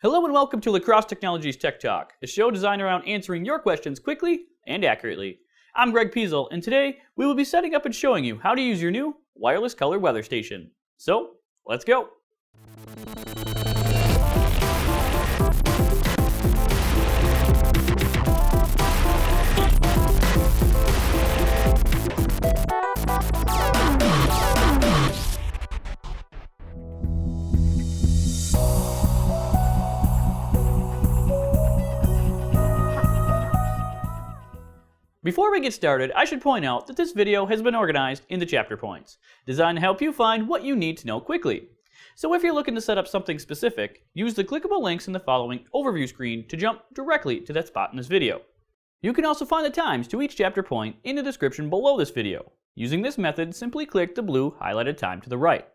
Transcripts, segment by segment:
Hello and welcome to Crosse Technologies Tech Talk, a show designed around answering your questions quickly and accurately. I'm Greg Piesel, and today we will be setting up and showing you how to use your new wireless color weather station. So, let's go! Before we get started, I should point out that this video has been organized into chapter points, designed to help you find what you need to know quickly. So if you're looking to set up something specific, use the clickable links in the following overview screen to jump directly to that spot in this video. You can also find the times to each chapter point in the description below this video. Using this method, simply click the blue highlighted time to the right.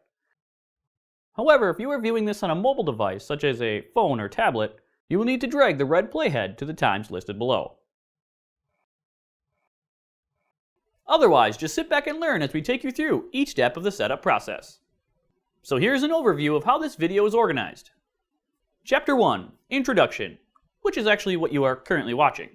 However, if you are viewing this on a mobile device, such as a phone or tablet, you will need to drag the red playhead to the times listed below. Otherwise, just sit back and learn as we take you through each step of the setup process. So here's an overview of how this video is organized. Chapter 1, Introduction, which is actually what you are currently watching.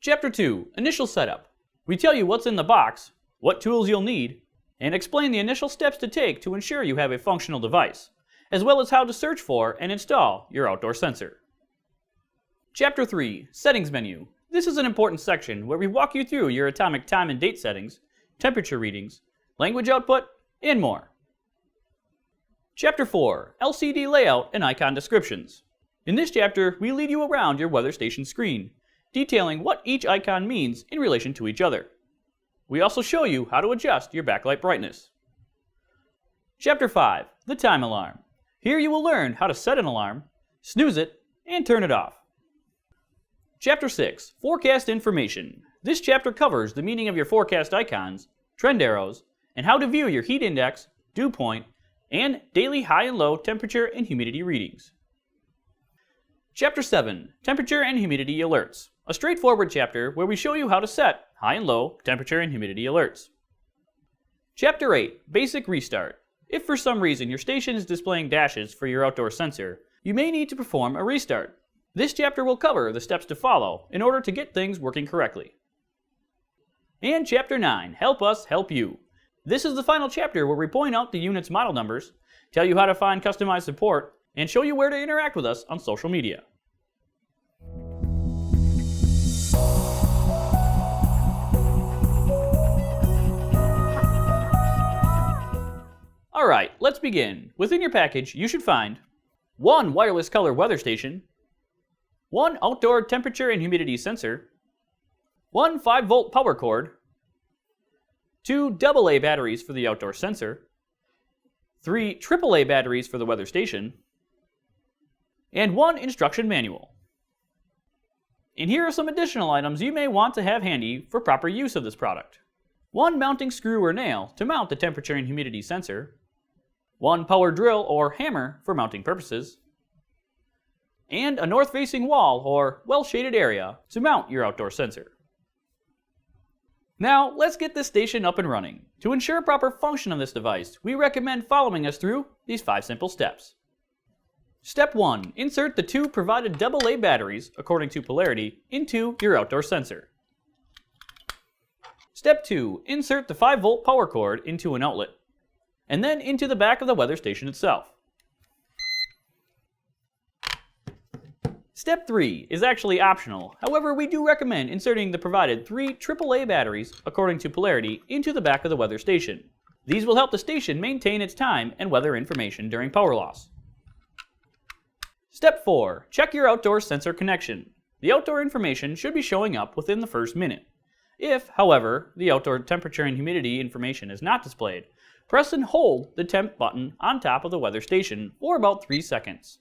Chapter 2, Initial Setup. We tell you what's in the box, what tools you'll need, and explain the initial steps to take to ensure you have a functional device, as well as how to search for and install your outdoor sensor. Chapter 3, Settings Menu. This is an important section where we walk you through your atomic time and date settings, temperature readings, language output, and more. Chapter 4, LCD Layout and Icon Descriptions. In this chapter, we lead you around your weather station screen, detailing what each icon means in relation to each other. We also show you how to adjust your backlight brightness. Chapter 5, the Time Alarm. Here you will learn how to set an alarm, snooze it, and turn it off. Chapter 6, Forecast Information. This chapter covers the meaning of your forecast icons, trend arrows, and how to view your heat index, dew point, and daily high and low temperature and humidity readings. Chapter 7, Temperature and Humidity Alerts. A straightforward chapter where we show you how to set high and low temperature and humidity alerts. Chapter 8, Basic Restart. If for some reason your station is displaying dashes for your outdoor sensor, you may need to perform a restart. This chapter will cover the steps to follow in order to get things working correctly. And Chapter 9, Help Us Help You. This is the final chapter where we point out the unit's model numbers, tell you how to find customized support, and show you where to interact with us on social media. Alright, let's begin. Within your package, you should find 1 wireless color weather station, 1 outdoor temperature and humidity sensor, 1 5-volt power cord, 2 AA batteries for the outdoor sensor, 3 AAA batteries for the weather station, and 1 instruction manual. And here are some additional items you may want to have handy for proper use of this product. 1 mounting screw or nail to mount the temperature and humidity sensor, 1 power drill or hammer for mounting purposes, and a north-facing wall or well-shaded area to mount your outdoor sensor. Now, let's get this station up and running. To ensure proper function of this device, we recommend following us through these 5 simple steps. Step 1. Insert the 2 provided AA batteries, according to polarity, into your outdoor sensor. Step 2. Insert the 5-volt power cord into an outlet, and then into the back of the weather station itself. Step 3 is actually optional, however we do recommend inserting the provided 3 AAA batteries, according to polarity, into the back of the weather station. These will help the station maintain its time and weather information during power loss. Step 4. Check your outdoor sensor connection. The outdoor information should be showing up within the first minute. If, however, the outdoor temperature and humidity information is not displayed, press and hold the temp button on top of the weather station for about 3 seconds.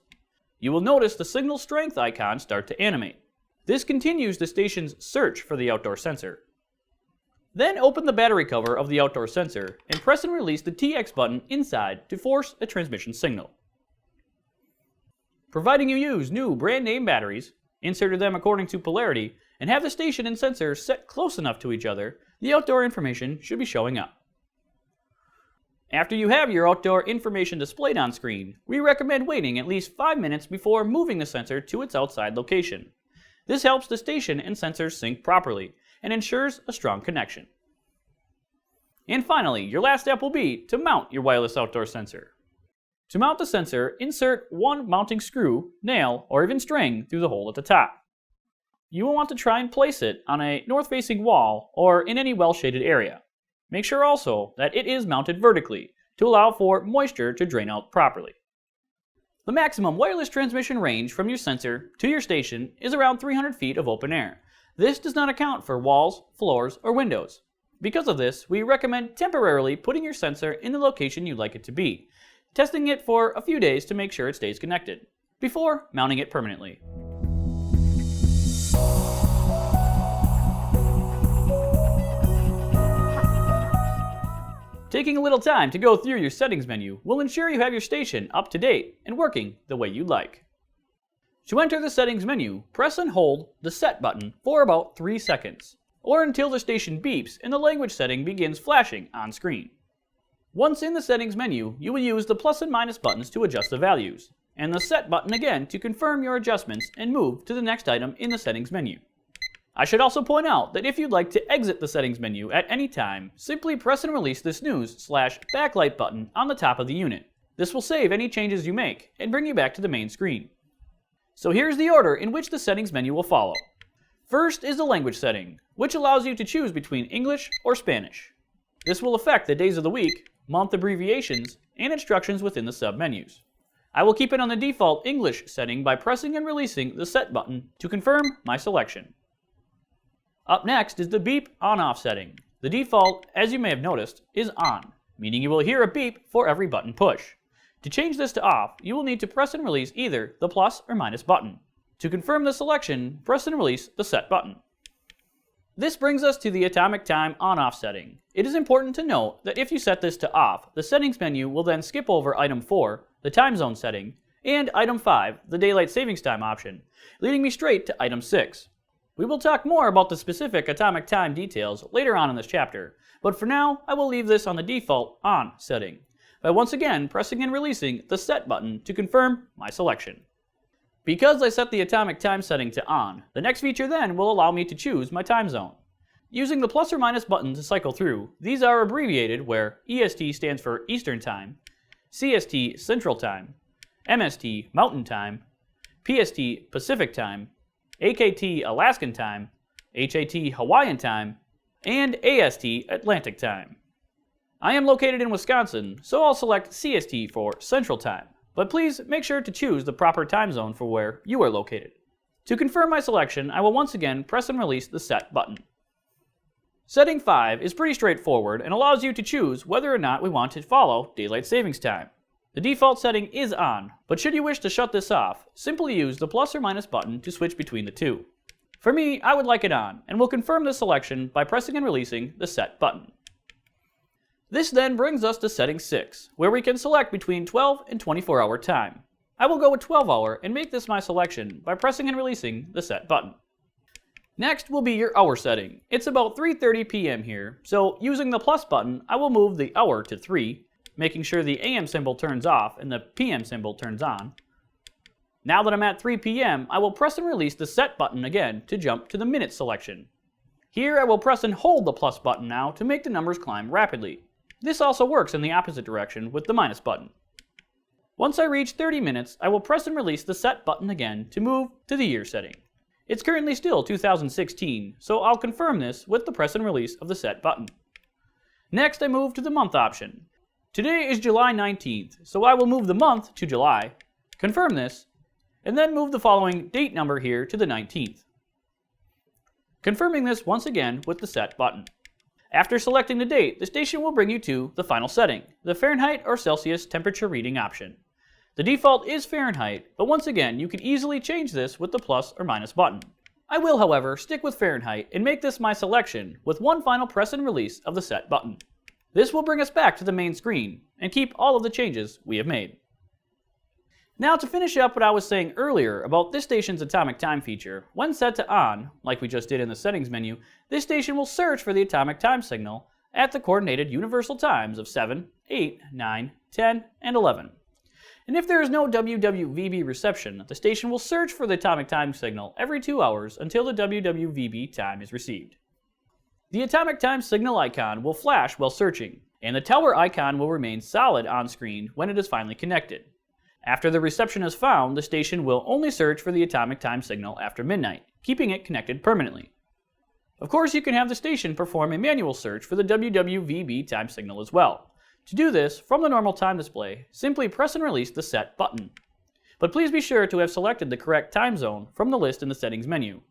You will notice the signal strength icon start to animate. This continues the station's search for the outdoor sensor. Then open the battery cover of the outdoor sensor and press and release the TX button inside to force a transmission signal. Providing you use new brand name batteries, inserted them according to polarity, and have the station and sensor set close enough to each other, the outdoor information should be showing up. After you have your outdoor information displayed on screen, we recommend waiting at least 5 minutes before moving the sensor to its outside location. This helps the station and sensors sync properly and ensures a strong connection. And finally, your last step will be to mount your wireless outdoor sensor. To mount the sensor, insert one mounting screw, nail, or even string through the hole at the top. You will want to try and place it on a north-facing wall or in any well-shaded area. Make sure also that it is mounted vertically to allow for moisture to drain out properly. The maximum wireless transmission range from your sensor to your station is around 300 feet of open air. This does not account for walls, floors, or windows. Because of this, we recommend temporarily putting your sensor in the location you'd like it to be, testing it for a few days to make sure it stays connected, before mounting it permanently. Taking a little time to go through your settings menu will ensure you have your station up to date and working the way you'd like. To enter the settings menu, press and hold the set button for about 3 seconds, or until the station beeps and the language setting begins flashing on screen. Once in the settings menu, you will use the plus and minus buttons to adjust the values, and the set button again to confirm your adjustments and move to the next item in the settings menu. I should also point out that if you'd like to exit the settings menu at any time, simply press and release the snooze/backlight button on the top of the unit. This will save any changes you make and bring you back to the main screen. So here's the order in which the settings menu will follow. First is the language setting, which allows you to choose between English or Spanish. This will affect the days of the week, month abbreviations, and instructions within the sub-menus. I will keep it on the default English setting by pressing and releasing the set button to confirm my selection. Up next is the beep on-off setting. The default, as you may have noticed, is on, meaning you will hear a beep for every button push. To change this to off, you will need to press and release either the plus or minus button. To confirm the selection, press and release the set button. This brings us to the atomic time on-off setting. It is important to note that if you set this to off, the settings menu will then skip over item 4, the time zone setting, and item 5, the daylight savings time option, leading me straight to item 6. We will talk more about the specific atomic time details later on in this chapter, but for now I will leave this on the default on setting, by once again pressing and releasing the set button to confirm my selection. Because I set the atomic time setting to on, the next feature then will allow me to choose my time zone. Using the plus or minus button to cycle through, these are abbreviated where EST stands for Eastern Time, CST Central Time, MST Mountain Time, PST Pacific Time, AKT Alaskan Time, HAT Hawaiian Time, and AST Atlantic Time. I am located in Wisconsin, so I'll select CST for Central Time, but please make sure to choose the proper time zone for where you are located. To confirm my selection, I will once again press and release the set button. Setting 5 is pretty straightforward and allows you to choose whether or not we want to follow daylight savings time. The default setting is on, but should you wish to shut this off, simply use the plus or minus button to switch between the two. For me, I would like it on, and will confirm this selection by pressing and releasing the set button. This then brings us to setting 6, where we can select between 12 and 24-hour time. I will go with 12-hour and make this my selection by pressing and releasing the set button. Next will be your hour setting. It's about 3:30 p.m. here, so using the plus button, I will move the hour to 3, making sure the AM symbol turns off and the PM symbol turns on. Now that I'm at 3 p.m., I will press and release the set button again to jump to the minute selection. Here I will press and hold the plus button now to make the numbers climb rapidly. This also works in the opposite direction with the minus button. Once I reach 30 minutes, I will press and release the set button again to move to the year setting. It's currently still 2016, so I'll confirm this with the press and release of the set button. Next I move to the month option. Today is July 19th, so I will move the month to July, confirm this, and then move the following date number here to the 19th. Confirming this once again with the set button. After selecting the date, the station will bring you to the final setting, the Fahrenheit or Celsius temperature reading option. The default is Fahrenheit, but once again you can easily change this with the plus or minus button. I will, however, stick with Fahrenheit and make this my selection with one final press and release of the set button. This will bring us back to the main screen and keep all of the changes we have made. Now to finish up what I was saying earlier about this station's atomic time feature, when set to on, like we just did in the settings menu, this station will search for the atomic time signal at the coordinated universal times of 7, 8, 9, 10, and 11. And if there is no WWVB reception, the station will search for the atomic time signal every 2 hours until the WWVB time is received. The atomic time signal icon will flash while searching, and the tower icon will remain solid on screen when it is finally connected. After the reception is found, the station will only search for the atomic time signal after midnight, keeping it connected permanently. Of course, you can have the station perform a manual search for the WWVB time signal as well. To do this, from the normal time display, simply press and release the Set button. But please be sure to have selected the correct time zone from the list in the settings menu.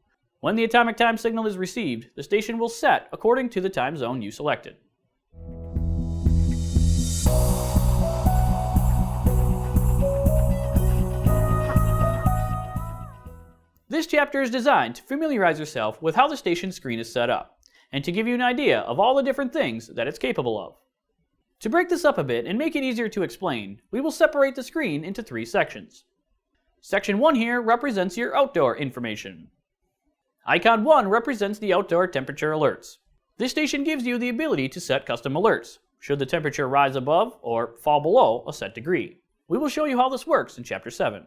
When the atomic time signal is received, the station will set according to the time zone you selected. This chapter is designed to familiarize yourself with how the station screen is set up, and to give you an idea of all the different things that it's capable of. To break this up a bit and make it easier to explain, we will separate the screen into 3 sections. Section 1 here represents your outdoor information. Icon 1 represents the outdoor temperature alerts. This station gives you the ability to set custom alerts, should the temperature rise above or fall below a set degree. We will show you how this works in Chapter 7.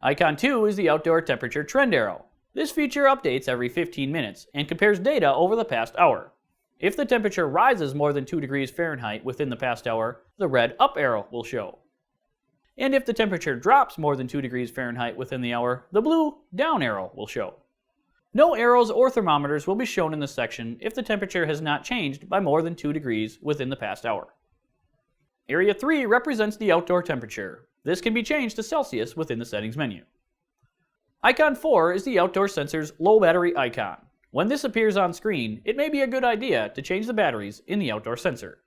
Icon 2 is the outdoor temperature trend arrow. This feature updates every 15 minutes and compares data over the past hour. If the temperature rises more than 2 degrees Fahrenheit within the past hour, the red up arrow will show. And if the temperature drops more than 2 degrees Fahrenheit within the hour, the blue down arrow will show. No arrows or thermometers will be shown in this section if the temperature has not changed by more than 2 degrees within the past hour. Area 3 represents the outdoor temperature. This can be changed to Celsius within the settings menu. Icon 4 is the outdoor sensor's low battery icon. When this appears on screen, it may be a good idea to change the batteries in the outdoor sensor.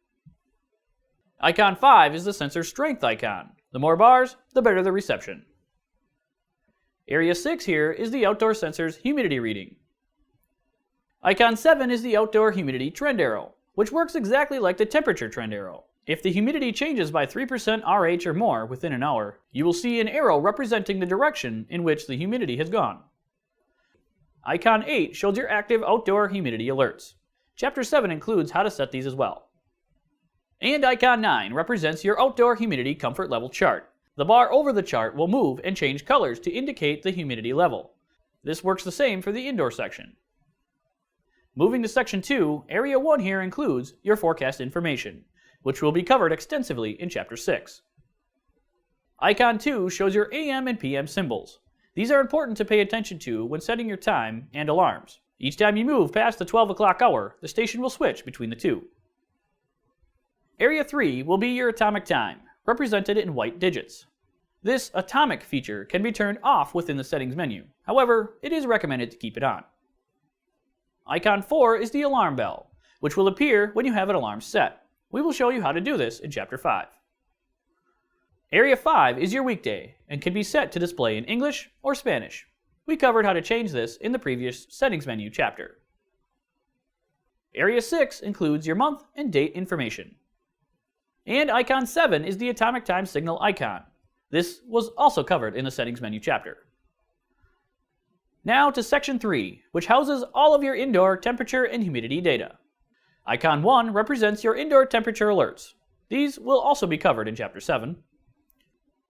Icon 5 is the sensor's strength icon. The more bars, the better the reception. Area 6 here is the outdoor sensor's humidity reading. Icon 7 is the outdoor humidity trend arrow, which works exactly like the temperature trend arrow. If the humidity changes by 3% RH or more within an hour, you will see an arrow representing the direction in which the humidity has gone. Icon 8 shows your active outdoor humidity alerts. Chapter 7 includes how to set these as well. And Icon 9 represents your outdoor humidity comfort level chart. The bar over the chart will move and change colors to indicate the humidity level. This works the same for the indoor section. Moving to Section 2, Area 1 here includes your forecast information, which will be covered extensively in Chapter 6. Icon 2 shows your AM and PM symbols. These are important to pay attention to when setting your time and alarms. Each time you move past the 12 o'clock hour, the station will switch between the two. Area 3 will be your atomic time, represented in white digits. This atomic feature can be turned off within the settings menu. However, it is recommended to keep it on. Icon 4 is the alarm bell, which will appear when you have an alarm set. We will show you how to do this in Chapter 5. Area 5 is your weekday and can be set to display in English or Spanish. We covered how to change this in the previous settings menu chapter. Area 6 includes your month and date information. And Icon 7 is the atomic time signal icon. This was also covered in the settings menu chapter. Now to Section 3, which houses all of your indoor temperature and humidity data. Icon 1 represents your indoor temperature alerts. These will also be covered in Chapter 7.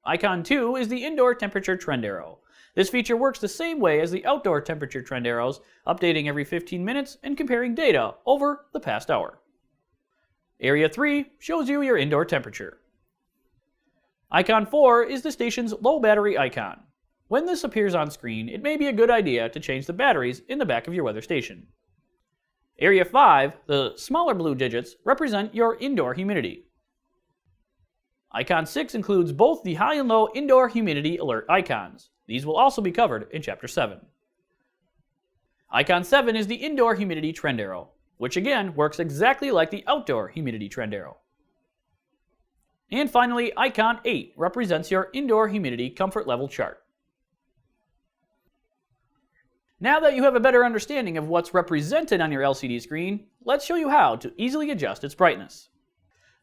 Icon 2 is the indoor temperature trend arrow. This feature works the same way as the outdoor temperature trend arrows, updating every 15 minutes and comparing data over the past hour. Area 3 shows you your indoor temperature. Icon 4 is the station's low battery icon. When this appears on screen, it may be a good idea to change the batteries in the back of your weather station. Area 5, the smaller blue digits, represent your indoor humidity. Icon 6 includes both the high and low indoor humidity alert icons. These will also be covered in Chapter 7. Icon 7 is the indoor humidity trend arrow, which again works exactly like the outdoor humidity trend arrow. And finally, Icon 8 represents your indoor humidity comfort level chart. Now that you have a better understanding of what's represented on your LCD screen, let's show you how to easily adjust its brightness.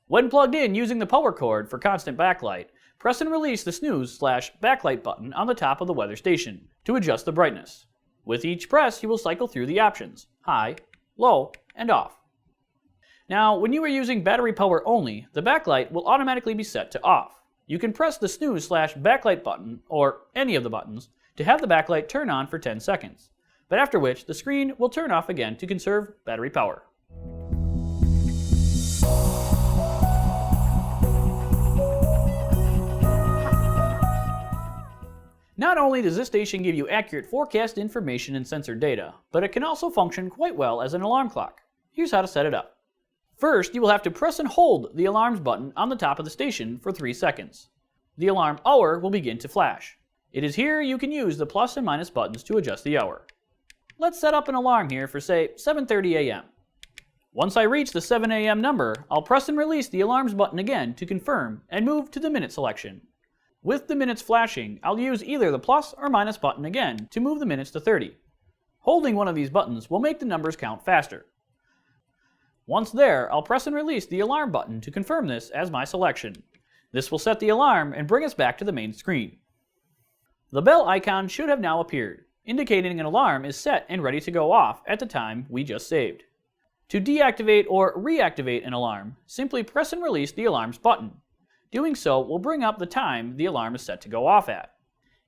When plugged in using the power cord for constant backlight, press and release the snooze/backlight button on the top of the weather station to adjust the brightness. With each press, you will cycle through the options: high, low, and off. Now, when you are using battery power only, the backlight will automatically be set to off. You can press the snooze/backlight button, or any of the buttons, to have the backlight turn on for 10 seconds, but after which the screen will turn off again to conserve battery power. Not only does this station give you accurate forecast information and sensor data, but it can also function quite well as an alarm clock. Here's how to set it up. First, you will have to press and hold the alarms button on the top of the station for 3 seconds. The alarm hour will begin to flash. It is here you can use the plus and minus buttons to adjust the hour. Let's set up an alarm here for, say, 7:30 a.m. Once I reach the 7 a.m. number, I'll press and release the alarms button again to confirm and move to the minute selection. With the minutes flashing, I'll use either the plus or minus button again to move the minutes to 30. Holding one of these buttons will make the numbers count faster. Once there, I'll press and release the alarm button to confirm this as my selection. This will set the alarm and bring us back to the main screen. The bell icon should have now appeared, indicating an alarm is set and ready to go off at the time we just saved. To deactivate or reactivate an alarm, simply press and release the alarms button. Doing so will bring up the time the alarm is set to go off at.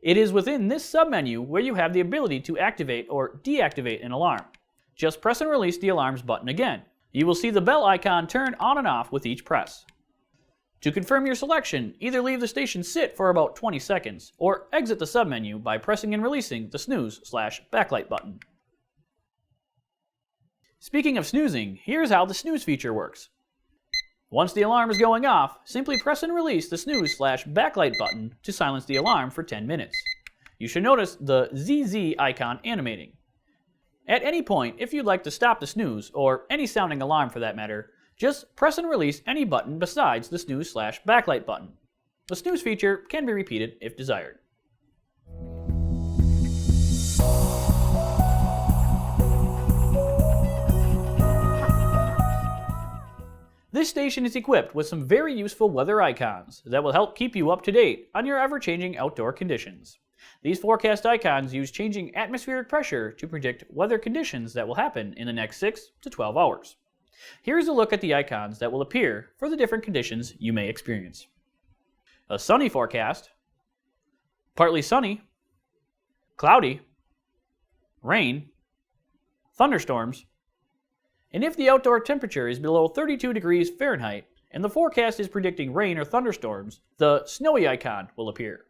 It is within this submenu where you have the ability to activate or deactivate an alarm. Just press and release the alarms button again. You will see the bell icon turn on and off with each press. To confirm your selection, either leave the station sit for about 20 seconds or exit the submenu by pressing and releasing the snooze/backlight button. Speaking of snoozing, here's how the snooze feature works. Once the alarm is going off, simply press and release the snooze/backlight button to silence the alarm for 10 minutes. You should notice the ZZ icon animating. At any point, if you'd like to stop the snooze, or any sounding alarm for that matter, just press and release any button besides the snooze/backlight button. The snooze feature can be repeated if desired. This station is equipped with some very useful weather icons that will help keep you up to date on your ever-changing outdoor conditions. These forecast icons use changing atmospheric pressure to predict weather conditions that will happen in the next 6 to 12 hours. Here's a look at the icons that will appear for the different conditions you may experience. A sunny forecast, partly sunny, cloudy, rain, thunderstorms, and if the outdoor temperature is below 32 degrees Fahrenheit and the forecast is predicting rain or thunderstorms, the snowy icon will appear.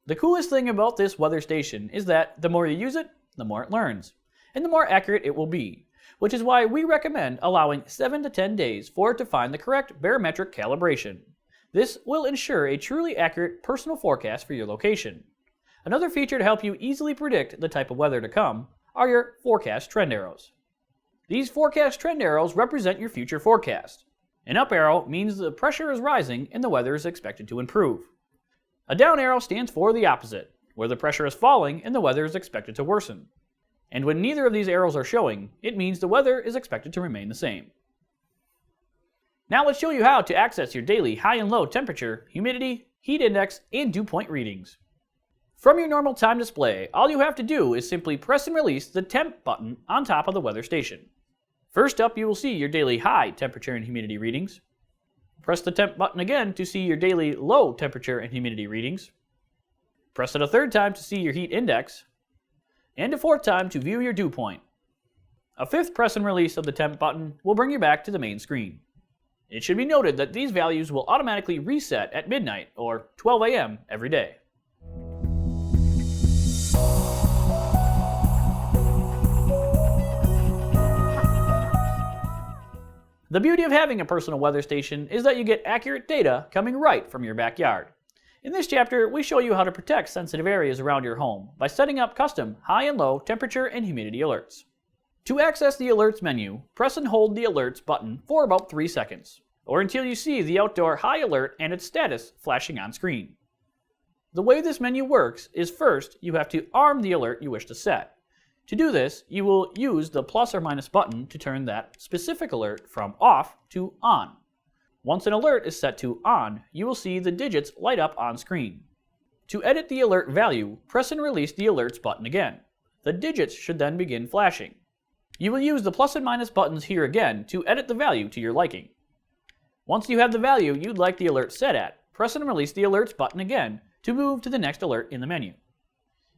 The coolest thing about this weather station is that the more you use it, the more it learns, and the more accurate it will be, which is why we recommend allowing 7 to 10 days for it to find the correct barometric calibration. This will ensure a truly accurate personal forecast for your location. Another feature to help you easily predict the type of weather to come are your forecast trend arrows. These forecast trend arrows represent your future forecast. An up arrow means the pressure is rising and the weather is expected to improve. A down arrow stands for the opposite, where the pressure is falling and the weather is expected to worsen. And when neither of these arrows are showing, it means the weather is expected to remain the same. Now let's show you how to access your daily high and low temperature, humidity, heat index, and dew point readings. From your normal time display, all you have to do is simply press and release the temp button on top of the weather station. First up, you will see your daily high temperature and humidity readings. Press the temp button again to see your daily low temperature and humidity readings. Press it a third time to see your heat index. And a fourth time to view your dew point. A fifth press and release of the temp button will bring you back to the main screen. It should be noted that these values will automatically reset at midnight or 12 a.m. every day. The beauty of having a personal weather station is that you get accurate data coming right from your backyard. In this chapter, we show you how to protect sensitive areas around your home by setting up custom high and low temperature and humidity alerts. To access the Alerts menu, press and hold the Alerts button for about 3 seconds, or until you see the outdoor high alert and its status flashing on screen. The way this menu works is first you have to arm the alert you wish to set. To do this, you will use the plus or minus button to turn that specific alert from off to on. Once an alert is set to on, you will see the digits light up on screen. To edit the alert value, press and release the Alerts button again. The digits should then begin flashing. You will use the plus and minus buttons here again to edit the value to your liking. Once you have the value you'd like the alert set at, press and release the alerts button again to move to the next alert in the menu.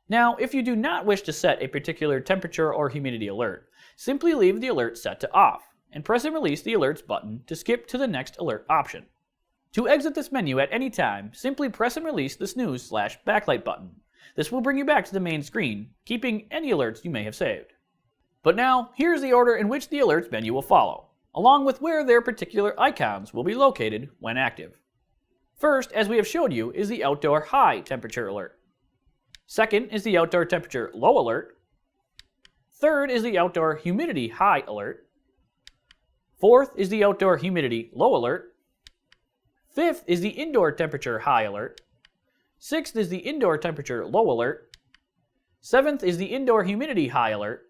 Now, if you do not wish to set a particular temperature or humidity alert, simply leave the alert set to off and press and release the alerts button to skip to the next alert option. To exit this menu at any time, simply press and release the snooze/backlight button. This will bring you back to the main screen, keeping any alerts you may have saved. But now, here's the order in which the alerts menu will follow, along with where their particular icons will be located when active. First, as we have showed you, is the outdoor high temperature alert. Second is the outdoor temperature low alert. Third is the outdoor humidity high alert. Fourth is the outdoor humidity low alert. Fifth is the indoor temperature high alert. Sixth is the indoor temperature low alert. Seventh is the indoor humidity high alert.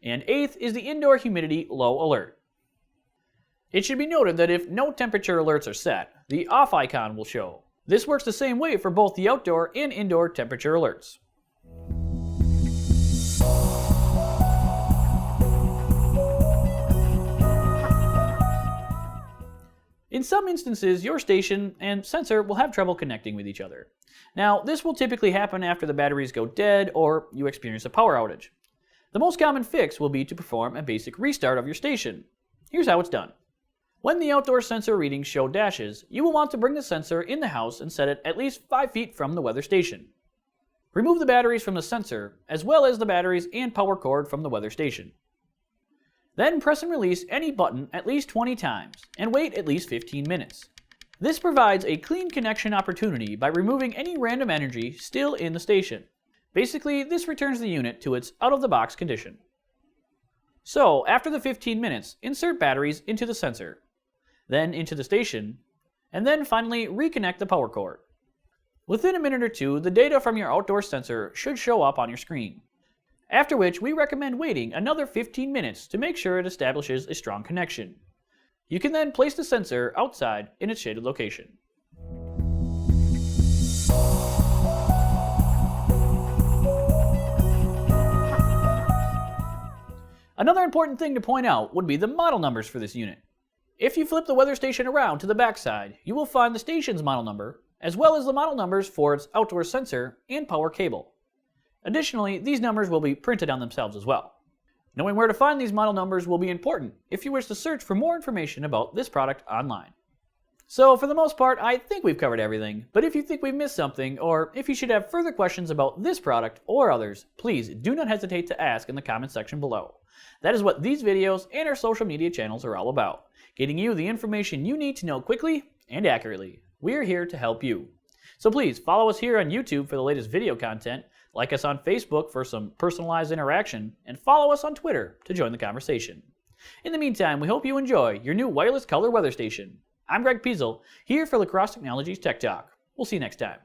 And eighth is the indoor humidity low alert. It should be noted that if no temperature alerts are set, the off icon will show. This works the same way for both the outdoor and indoor temperature alerts. In some instances, your station and sensor will have trouble connecting with each other. Now, this will typically happen after the batteries go dead or you experience a power outage. The most common fix will be to perform a basic restart of your station. Here's how it's done. When the outdoor sensor readings show dashes, you will want to bring the sensor in the house and set it at least 5 feet from the weather station. Remove the batteries from the sensor, as well as the batteries and power cord from the weather station. Then press and release any button at least 20 times, and wait at least 15 minutes. This provides a clean connection opportunity by removing any random energy still in the station. Basically, this returns the unit to its out-of-the-box condition. So, after the 15 minutes, insert batteries into the sensor, then into the station, and then finally reconnect the power cord. Within a minute or two, the data from your outdoor sensor should show up on your screen. After which, we recommend waiting another 15 minutes to make sure it establishes a strong connection. You can then place the sensor outside in its shaded location. Another important thing to point out would be the model numbers for this unit. If you flip the weather station around to the backside, you will find the station's model number, as well as the model numbers for its outdoor sensor and power cable. Additionally, these numbers will be printed on themselves as well. Knowing where to find these model numbers will be important if you wish to search for more information about this product online. So for the most part, I think we've covered everything, but if you think we've missed something, or if you should have further questions about this product or others, please do not hesitate to ask in the comment section below. That is what these videos and our social media channels are all about, getting you the information you need to know quickly and accurately. We are here to help you. So please follow us here on YouTube for the latest video content, like us on Facebook for some personalized interaction, and follow us on Twitter to join the conversation. In the meantime, we hope you enjoy your new wireless color weather station. I'm Greg Piesel, here for La Crosse Technologies Tech Talk. We'll see you next time.